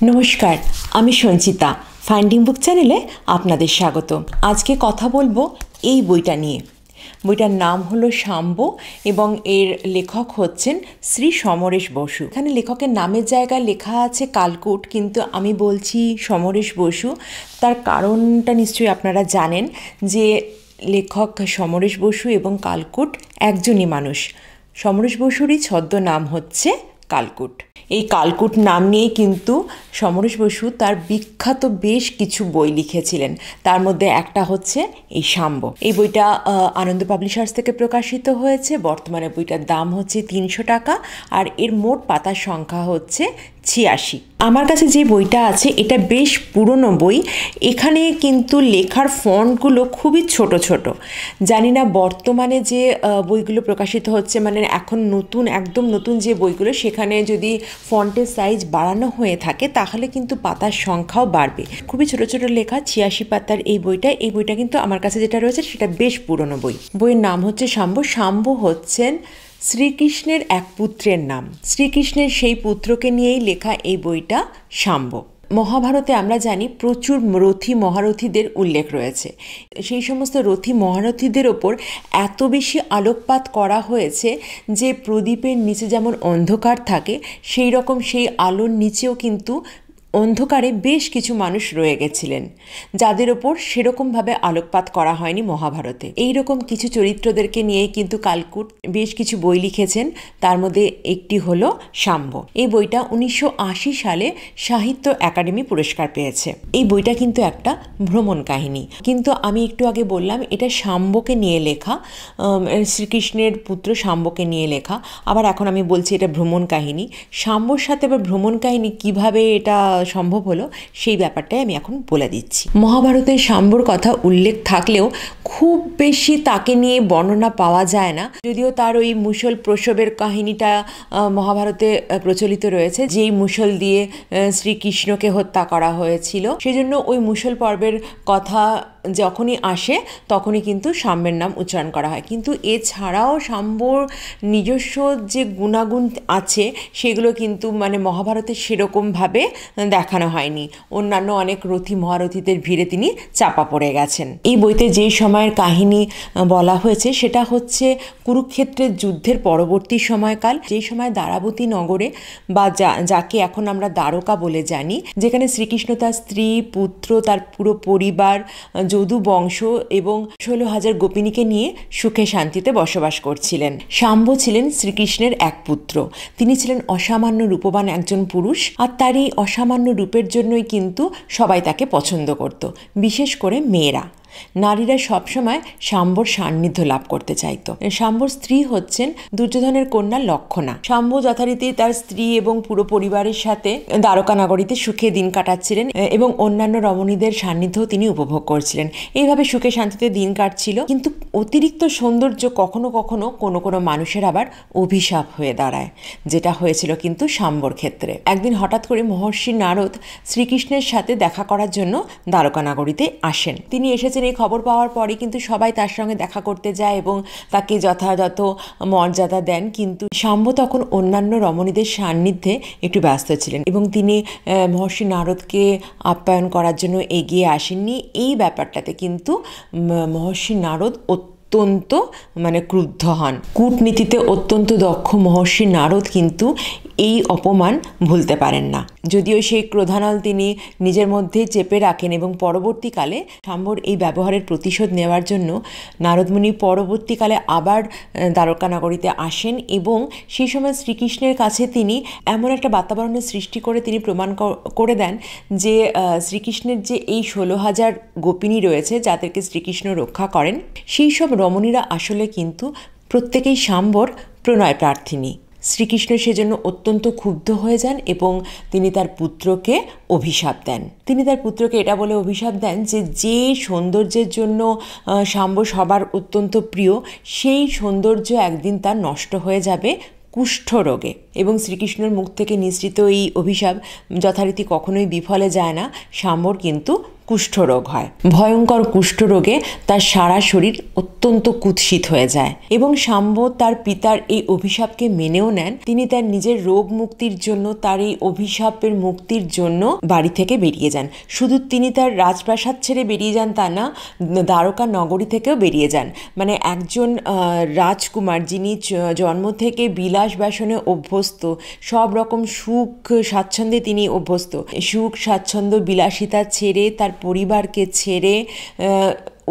নমস্কার, আমি সঞ্চিতা। ফাইন্ডিং বুক চ্যানেলে আপনাদের স্বাগত। আজকে কথা বলবো এই বইটা নিয়ে। বইটার নাম হলো শাম্ব এবং এর লেখক হচ্ছেন শ্রী সমরেশ বসু। এখানে লেখকের নামের জায়গায় লেখা আছে কালকুট, কিন্তু আমি বলছি সমরেশ বসু। তার কারণটা নিশ্চয়ই আপনারা জানেন যে লেখক সমরেশ বসু এবং কালকুট একজনই মানুষ। সমরেশ বসুরই ছদ্মনাম হচ্ছে কালকুট। এই কালকুট নাম নিয়েই কিন্তু সমরেশ বসু তার বিখ্যাত বেশ কিছু বই লিখেছিলেন। তার মধ্যে একটা হচ্ছে এই শাম্ব। এই বইটা আনন্দ পাবলিশার্স থেকে প্রকাশিত হয়েছে। বর্তমানে বইটার দাম হচ্ছে 300 টাকা, আর এর মোট পাতার সংখ্যা হচ্ছে 86। আমার কাছে যে বইটা আছে এটা বেশ পুরনো বই। এখানে কিন্তু লেখার ফন্টগুলো খুবই ছোট ছোট। জানি না বর্তমানে যে বইগুলো প্রকাশিত হচ্ছে, মানে এখন নতুন একদম নতুন যে বইগুলো, সেখানে যদি ফন্টের সাইজ বাড়ানো হয়ে থাকে তাহলে কিন্তু পাতার সংখ্যাও বাড়বে। খুবই ছোট ছোট লেখা, 86 পাতার এই বইটা কিন্তু আমার কাছে যেটা রয়েছে সেটা বেশ পুরনো বই। বইয়ের নাম হচ্ছে শাম্ব। শাম্ব হচ্ছেন শ্রীকৃষ্ণের এক পুত্রের নাম। শ্রীকৃষ্ণের সেই পুত্রকে নিয়েই লেখা এই বইটা শাম্ব। মহাভারতে আমরা জানি প্রচুর রথী মহারথীদের উল্লেখ রয়েছে। সেই সমস্ত রথী মহারথীদের ওপর এত বেশি আলোকপাত করা হয়েছে যে প্রদীপের নিচে যেমন অন্ধকার থাকে, সেই রকম সেই আলোর নিচেও কিন্তু অন্ধকারে বেশ কিছু মানুষ রয়ে গেছিলেন, যাদের ওপর সেরকমভাবে আলোকপাত করা হয়নি মহাভারতে। এই রকম কিছু চরিত্রদেরকে নিয়ে কিন্তু কালকুট বেশ কিছু বই লিখেছেন। তার মধ্যে একটি হলো শাম্ব। এই বইটা 1980 সালে সাহিত্য একাডেমি পুরস্কার পেয়েছে। এই বইটা কিন্তু একটা ভ্রমণ কাহিনী, কিন্তু আমি একটু আগে বললাম এটা শাম্বকে নিয়ে লেখা, শ্রীকৃষ্ণের পুত্র শাম্বকে নিয়ে লেখা। আবার এখন আমি বলছি এটা ভ্রমণ কাহিনী। শাম্বর সাথে আবার ভ্রমণ কাহিনী কিভাবে এটা সম্ভব হলো সেই ব্যাপারটাই আমি এখন বলে দিচ্ছি। মহাভারতে শাম্বর কথা উল্লেখ থাকলেও খুব বেশি তাকে নিয়ে বর্ণনা পাওয়া যায় না, যদিও তার ওই মুষল প্রসবের কাহিনীটা মহাভারতে প্রচলিত রয়েছে, যেই মুষল দিয়ে শ্রীকৃষ্ণকে হত্যা করা হয়েছিল। সেজন্য ওই মুষল পর্বের কথা যখনই আসে তখনই কিন্তু শাম্বের নাম উচ্চারণ করা হয়। কিন্তু এছাড়াও শাম্বর নিজস্ব যে গুণাগুণ আছে সেগুলো কিন্তু মানে মহাভারতে সেরকমভাবে দেখানো হয়নি। অন্যান্য অনেক রথী মহারথীদের ভিড়ে তিনি চাপা পড়ে গেছেন। এই বইতে যে সময়ের কাহিনী বলা হয়েছে সেটা হচ্ছে কুরুক্ষেত্রের যুদ্ধের পরবর্তী সময়কাল, যেই সময় দ্বারাবতী নগরে বা যাকে এখন আমরা দ্বারকা বলে জানি, যেখানে শ্রীকৃষ্ণ তার স্ত্রী, পুত্র, তার পুরো পরিবার, যদু বংশ এবং 16,000 গোপিনীকে নিয়ে সুখে শান্তিতে বসবাস করছিলেন। শাম্ব ছিলেন শ্রীকৃষ্ণের এক পুত্র। তিনি ছিলেন অসামান্য রূপবান একজন পুরুষ, আর তার এই অসামান্য রূপের জন্যই কিন্তু সবাই তাকে পছন্দ করত, বিশেষ করে মেয়েরা। নারীরা সবসময় শাম্বর সান্নিধ্য লাভ করতে চাইত। শাম্বর স্ত্রী হচ্ছেন দুর্যোধনের কন্যা লক্ষণা। শাম্ব যথারীতি তার স্ত্রী এবং পুরো পরিবারের সাথে দ্বারকা নগরীতে সুখে দিন কাটাচ্ছিলেন এবং অন্যান্য রমণীদের সান্নিধ্যও তিনি উপভোগ করছিলেন। এইভাবে সুখে শান্তিতে দিন কাটছিল। কিন্তু অতিরিক্ত সৌন্দর্য কখনো কখনো কোনো মানুষের আবার অভিশাপ হয়ে দাঁড়ায়, যেটা হয়েছিল কিন্তু শাম্বর ক্ষেত্রে। একদিন হঠাৎ করে মহর্ষি নারদ শ্রীকৃষ্ণের সাথে দেখা করার জন্য দ্বারকা নগরীতে আসেন। তিনি এসেছেন এই খবর পাওয়ার পরে কিন্তু সবাই তার সঙ্গে দেখা করতে যায় এবং তাকে যথাযথ মর্যাদা দেন। কিন্তু শাম্ব তখন অন্যান্য রমণীদের সান্নিধ্যে একটু ব্যস্ত ছিলেন এবং তিনি মহর্ষি নারদকে আপ্যায়ন করার জন্য এগিয়ে আসেননি। এই ব্যাপারটাতে কিন্তু মহর্ষি নারদ অত্যন্ত ক্রুদ্ধ হন। কূটনীতিতে অত্যন্ত দক্ষ মহর্ষি নারদ কিন্তু এই অপমান ভুলতে পারেন না। যদিও সেই ক্রোধানল তিনি নিজের মধ্যে চেপে রাখেন এবং পরবর্তীকালে শাম্বর এই ব্যবহারের প্রতিশোধ নেওয়ার জন্য নারদমুনি পরবর্তীকালে আবার দ্বারকা নগরীতে আসেন এবং সেই সময় শ্রীকৃষ্ণের কাছে তিনি এমন একটা বাতাবরণের সৃষ্টি করে তিনি প্রমাণ করে দেন যে শ্রীকৃষ্ণের যে এই 16,000 গোপিনী রয়েছে যাদেরকে শ্রীকৃষ্ণ রক্ষা করেন, সেই সব রমণীরা আসলে কিন্তু প্রত্যেকেই শাম্বর প্রণয় প্রার্থিনী। শ্রীকৃষ্ণ সেজন্য অত্যন্ত ক্ষুব্ধ হয়ে যান এবং তিনি তার পুত্রকে অভিশাপ দেন। তিনি তার পুত্রকে এটা বলে অভিশাপ দেন যে সৌন্দর্যের জন্য শাম্ব সবার অত্যন্ত প্রিয়, সেই সৌন্দর্য একদিন তার নষ্ট হয়ে যাবে কুষ্ঠ রোগে। এবং শ্রীকৃষ্ণের মুখ থেকে নিঃসৃত এই অভিশাপ যথারীতি কখনোই বিফলে যায় না। শাম্বর কিন্তু কুষ্ঠরোগ হয়। ভয়ঙ্কর কুষ্ঠরোগে তার সারা শরীর অত্যন্ত কুৎসিত হয়ে যায় এবং শাম্ব তার পিতার এই অভিশাপকে মেনেও নেন। তিনি তার নিজের রোগ মুক্তির জন্য, তার এই অভিশাপের মুক্তির জন্য বাড়ি থেকে বেরিয়ে যান। শুধু তিনি তার রাজপ্রাসাদ ছেড়ে বেরিয়ে যান তা না, দ্বারকা নগরী থেকেও বেরিয়ে যান। মানে একজন রাজকুমার যিনি জন্ম থেকে বিলাস বাসনে অভ্যস্ত, সব রকম সুখ স্বাচ্ছন্দ্যে তিনি অভ্যস্ত, সুখ স্বাচ্ছন্দ্য বিলাসিতা ছেড়ে, তার পরিবারকে ছেড়ে,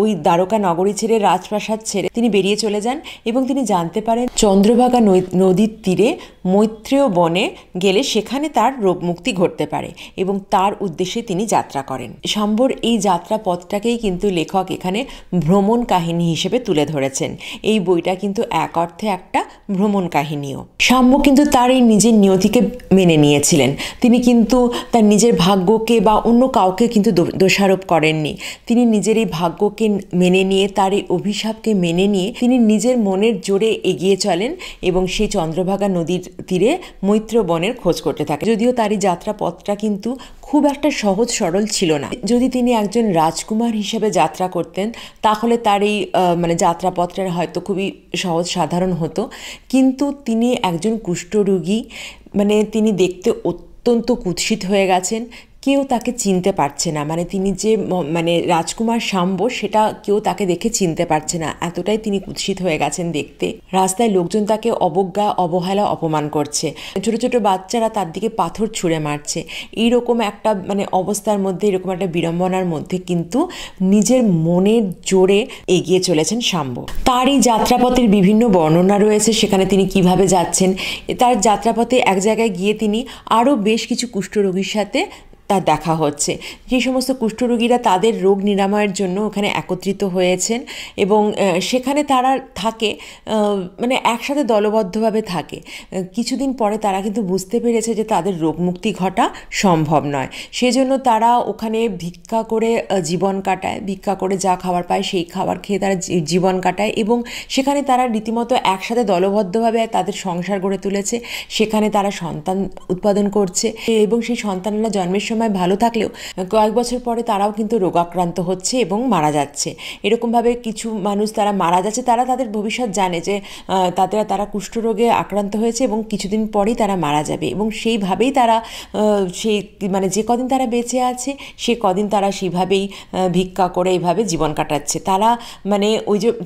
ওই দ্বারকা নগরী ছেড়ে, রাজপ্রাসাদ ছেড়ে তিনি বেরিয়ে চলে যান এবং তিনি জানতে পারেন চন্দ্রভাগা নদীর তীরে মৈত্রেয় বনে গেলে সেখানে তার রোগমুক্তি ঘটতে পারে এবং তার উদ্দেশ্যে তিনি যাত্রা করেন। শাম্বর এই যাত্রা পথটাকেই কিন্তু লেখক এখানে ভ্রমণ কাহিনী হিসেবে তুলে ধরেছেন। এই বইটা কিন্তু এক অর্থে একটা ভ্রমণ কাহিনীও। শাম্ব কিন্তু তার এই নিজের নিয়তিকে মেনে নিয়েছিলেন। তিনি কিন্তু তার নিজের ভাগ্যকে বা অন্য কাউকে কিন্তু দোষারোপ করেননি। তিনি নিজের এই ভাগ্যকে মেনে নিয়ে, তার এই অভিশাপকে মেনে নিয়ে তিনি নিজের মনের জোরে এগিয়ে চলেন এবং সেই চন্দ্রভাগা নদীর তীরে মৈত্র বনের খোঁজ করতে থাকে। যদিও তার এই যাত্রা পথটা কিন্তু খুব একটা সহজ সরল ছিল না। যদি তিনি একজন রাজকুমার হিসেবে যাত্রা করতেন তাহলে তার এই যাত্রাপথটা হয়তো খুবই সহজ সাধারণ হতো, কিন্তু তিনি একজন কুষ্ঠরোগী, তিনি দেখতে অত্যন্ত কুৎসিত হয়ে গেছেন। কেউ তাকে চিনতে পারছে না, তিনি যে রাজকুমার শাম্ব সেটা কেউ তাকে দেখে চিনতে পারছে না, এতটাই তিনি কুৎসিত হয়ে গেছেন দেখতে। রাস্তায় লোকজন তাকে অবজ্ঞা, অবহেলা, অপমান করছে। ছোট ছোট বাচ্চারা তার দিকে পাথর ছুঁড়ে মারছে। এইরকম একটা অবস্থার মধ্যে, এরকম একটা বিড়ম্বনার মধ্যে কিন্তু নিজের মনের জোরে এগিয়ে চলেছেন শাম্ব। তার এই যাত্রাপথের বিভিন্ন বর্ণনা রয়েছে, সেখানে তিনি কিভাবে যাচ্ছেন। তার যাত্রাপথে এক জায়গায় গিয়ে তিনি আরও বেশ কিছু কুষ্ঠরোগীর সাথে তার দেখা হচ্ছে। যে সমস্ত কুষ্ঠরোগীরা তাদের রোগ নিরাময়ের জন্য ওখানে একত্রিত হয়েছেন এবং সেখানে তারা থাকে, একসাথে দলবদ্ধভাবে থাকে। কিছুদিন পরে তারা কিন্তু বুঝতে পেরেছে যে তাদের রোগমুক্তি ঘটা সম্ভব নয়। সেজন্য তারা ওখানে ভিক্ষা করে জীবন কাটায়, ভিক্ষা করে যা খাবার পায় সেই খাবার খেয়ে তারা জীবন কাটায় এবং সেখানে তারা রীতিমতো একসাথে দলবদ্ধভাবে তাদের সংসার গড়ে তুলেছে। সেখানে তারা সন্তান উৎপাদন করছে এবং সেই সন্তানেরা জন্মের সময় ভালো থাকলেও কয়েক বছর পরে তারাও কিন্তু রোগাক্রান্ত হচ্ছে এবং মারা যাচ্ছে। এরকমভাবে কিছু মানুষ তারা মারা যাচ্ছে, তারা তাদের ভবিষ্যৎ জানে যে তারা কুষ্ঠরোগে আক্রান্ত হয়েছে এবং কিছুদিন পরেই তারা মারা যাবে এবং সেইভাবেই তারা যে কদিন তারা বেঁচে আছে সে কদিন তারা সেইভাবেই ভিক্ষা করে এইভাবে জীবন কাটাচ্ছে। তারা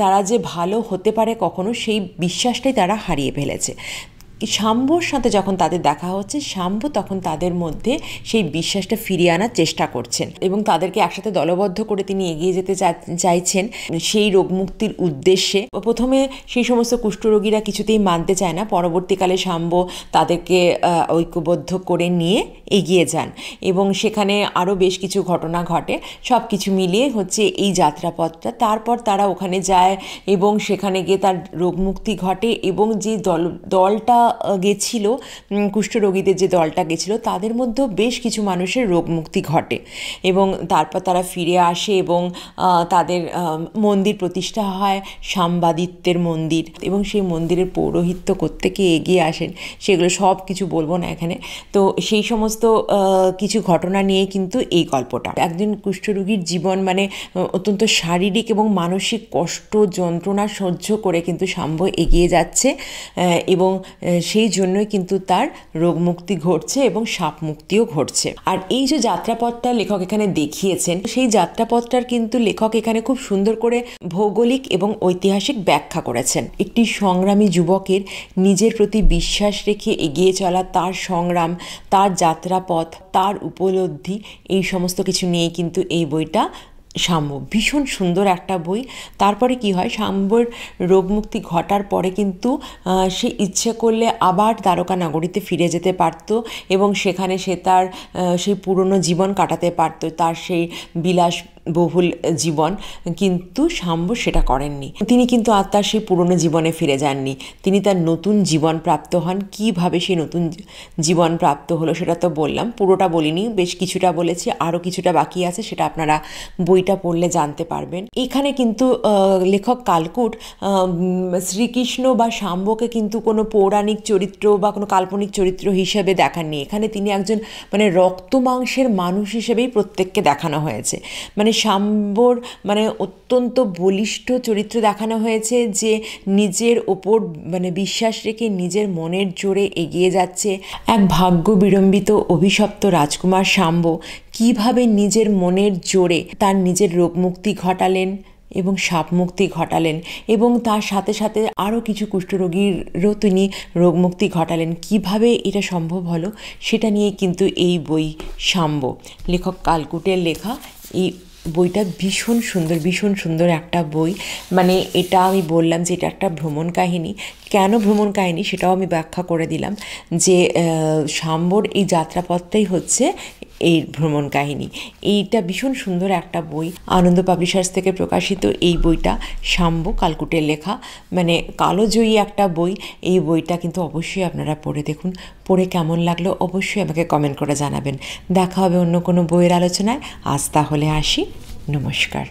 তারা যে ভালো হতে পারে কখনো, সেই বিশ্বাসটাই তারা হারিয়ে ফেলেছে। শাম্বর সাথে যখন তাদের দেখা হচ্ছে, শাম্ব তখন তাদের মধ্যে সেই বিশ্বাসটা ফিরিয়ে আনার চেষ্টা করছেন এবং তাদেরকে একসাথে দলবদ্ধ করে তিনি এগিয়ে যেতে চাইছেন সেই রোগমুক্তির উদ্দেশ্যে। প্রথমে সেই সমস্ত কুষ্ঠরোগীরা কিছুতেই মানতে চায় না, পরবর্তীকালে শাম্ব তাদেরকে ঐক্যবদ্ধ করে নিয়ে এগিয়ে যান এবং সেখানে আরও বেশ কিছু ঘটনা ঘটে। সব কিছু মিলিয়ে হচ্ছে এই যাত্রাপথটা। তারপর তারা ওখানে যায় এবং সেখানে গিয়ে তার রোগমুক্তি ঘটে এবং যে দলটা গেছিল, কুষ্ঠরোগীদের যে দলটা গেছিল, তাদের মধ্যেও বেশ কিছু মানুষের রোগমুক্তি ঘটে এবং তারপর তারা ফিরে আসে এবং তাদের মন্দির প্রতিষ্ঠা হয়, সাম্বাদিত্যের মন্দির, এবং সেই মন্দিরের পৌরোহিত্য কোত্থেকে এগিয়ে আসেন সেগুলো সব কিছু বলবো না এখানে। তো সেই সমস্ত কিছু ঘটনা নিয়ে কিন্তু এই গল্পটা। একজন কুষ্ঠরোগীর জীবন অত্যন্ত শারীরিক এবং মানসিক কষ্ট, যন্ত্রণা সহ্য করে কিন্তু শাম্ব এগিয়ে যাচ্ছে এবং সেই জন্যই কিন্তু তার রোগমুক্তি ঘটছে এবং সাপ মুক্তিও ঘটছে। আর এই যে যাত্রাপথটা লেখক এখানে দেখিয়েছেন, সেই যাত্রাপথটার কিন্তু লেখক এখানে খুব সুন্দর করে ভৌগোলিক এবং ঐতিহাসিক ব্যাখ্যা করেছেন। একটি সংগ্রামী যুবকের নিজের প্রতি বিশ্বাস রেখে এগিয়ে চলা, তার সংগ্রাম, তার যাত্রাপথ, তার উপলব্ধি, এই সমস্ত কিছু নিয়ে কিন্তু এই বইটা শাম্ব। ভীষণ সুন্দর একটা বই। তারপরে কি হয়, শাম্বর রোগমুক্তি ঘটার পরে কিন্তু সে ইচ্ছে করলে আবার দ্বারকা নগরীতে ফিরে যেতে পারত এবং সেখানে সে তার সেই পুরনো জীবন কাটাতে পারত, তার সেই বিলাস বহুল জীবন, কিন্তু শাম্ব সেটা করেননি। তিনি কিন্তু আত্মার সেই পুরনো জীবনে ফিরে যাননি, তিনি তার নতুন জীবন প্রাপ্ত হন। কিভাবে সেই নতুন জীবন প্রাপ্ত হলো সেটা তো বললাম, পুরোটা বলিনি, বেশ কিছুটা বলেছি, আরও কিছুটা বাকি আছে, সেটা আপনারা বইটা পড়লে জানতে পারবেন। এখানে কিন্তু লেখক কালকুট শ্রীকৃষ্ণ বা শাম্বকে কিন্তু কোনো পৌরাণিক চরিত্র বা কোনো কাল্পনিক চরিত্র হিসেবে দেখাননি। এখানে তিনি একজন মানে রক্ত মাংসের মানুষ হিসেবেই প্রত্যেককে দেখানো হয়েছে। মানে শাম্বর মানে অত্যন্ত বলিষ্ঠ চরিত্র দেখানো হয়েছে, যে নিজের ওপর মানে বিশ্বাস রেখে নিজের মনের জোরে এগিয়ে যাচ্ছে। এক ভাগ্য বিড়ম্বিত অভিশপ্ত রাজকুমার শাম্ব কিভাবে নিজের মনের জোরে তার নিজের রোগমুক্তি ঘটালেন এবং সাপমুক্তি ঘটালেন, এবং তার সাথে সাথে আরও কিছু কুষ্ঠরোগীরও তিনি রোগমুক্তি ঘটালেন। কিভাবে এটা সম্ভব হলো সেটা নিয়ে কিন্তু এই বই শাম্ব, লেখক কালকুটের লেখা। এই বইটা ভীষণ সুন্দর একটা বই। মানে এটা আমি বললাম যে এটা একটা ভ্রমণ কাহিনী। কেন ভ্রমণ কাহিনী সেটাও আমি ব্যাখ্যা করে দিলাম, যে শাম্বর এই যাত্রাপথটাই হচ্ছে এই ভ্রমণ কাহিনী। এইটা ভীষণ সুন্দর একটা বই, আনন্দ পাবলিশার্স থেকে প্রকাশিত এই বইটা শাম্ব, কালকুটের লেখা, মানে কালোজয়ী একটা বই। এই বইটা কিন্তু অবশ্যই আপনারা পড়ে দেখুন, পড়ে কেমন লাগলো অবশ্যই আমাকে কমেন্ট করে জানাবেন। দেখা হবে অন্য কোনো বইয়ের আলোচনায়। আজ তাহলে আসি, নমস্কার।